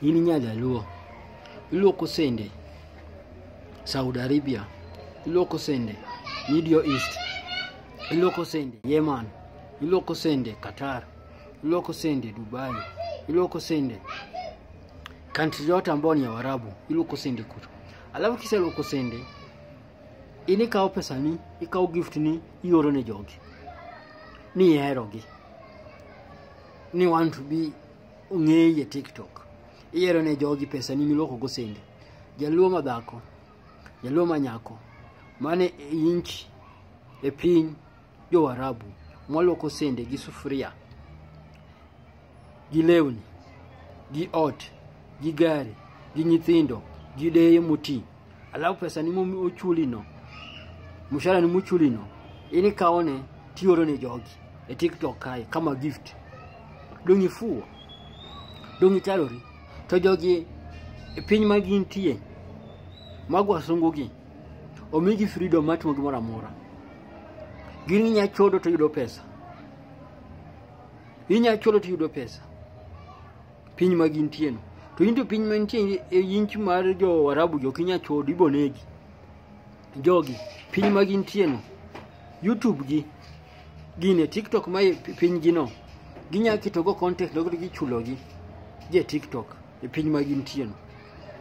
in Nyajaluo, iluoko sende Saudi Arabia, iluoko sende Middle East, iluoko sende Yemen, iluoko sende Qatar, iluoko sende Dubai, iluoko sende country yote ambao ni ya Waarabu, iluoko sende kuto. Alafu kisa iluoko sende, ini kao pesa ni, ikao gift ni, ioro ne jogi. Ni erogi. Ni want to be ungeye TikTok. Iero ne jogi pesa ni miluoko go sende. Jaluo madhako, jaluo manyako, mane inchi, piny jo Waarabu, mwaluoko sende gi sufuria, gi lewni, gi ot, gi gari, gi nyithindo, gi deye moti. Alafu pesa ni ochuli no, mshahara ni muchuli no, ini kaone tioro ne jogi TikTok kai kama gift. Dongi fuo, dongi talori, to jogi piny magintie, magwa sungugi, omigi freedom matimo gimoro amora. Gini nya chodo to yudo pesa. Inya chodo to yudo pesa. Piny magintie no. To into piny mantie inchi mar jo Waarabu jo kinya chodo ibonegi. Jogi piny magintie no. YouTube gi gine TikTok mai piny gino. Ginya kitogo content dogo gichulogi je TikTok piny magintie no.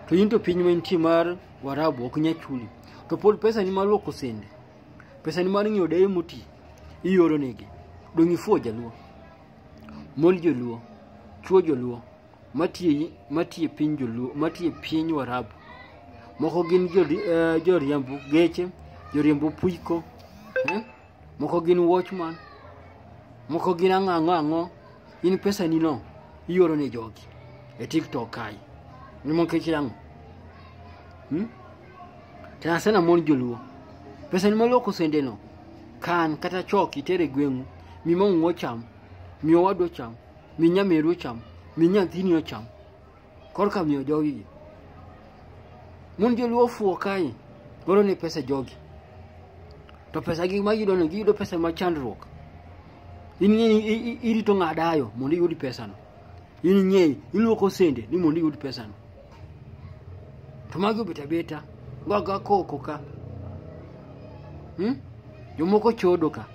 To into piny mantie mar Waarabu ok nya chuli. To pod pesa ni maluoko sende. Pesa ni mar ng'iewo deye moti ioro negi. Dongi fuo jaluo, mon joluo, chuo joluo, matie piny joluo, matie piny Waarabu. Moko gin joriembo geche, joriembo puiko, moko gin watchman, moko gin ang'o. In pesa ni no ioro ne jogi TikTok kai. Ni mon kechirang'o. Tena sana mon joluo. Pesa ni maluoko sende no, kan kata chok itere gweng'u, mi mong'o cham, mi owado cham, mi nyameru cham, mi nyathini cham. Korka miyo jogi. Mon joluo fuo kai, goro ne pesa jogi. To pesa gi magiyudo no, giyudo pesa machandruok. Irito ng'adayo mondo iyud pesa no. Iluoko sende ni mondo iyud pesa no. To magi beta gwaga koko ka. Jomoko chodo ka.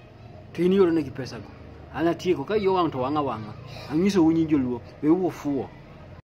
To in ioro negi pesa go. Anatieko ka yo wang' to wang'a. Anyiso unyi joluo, we uo fuo.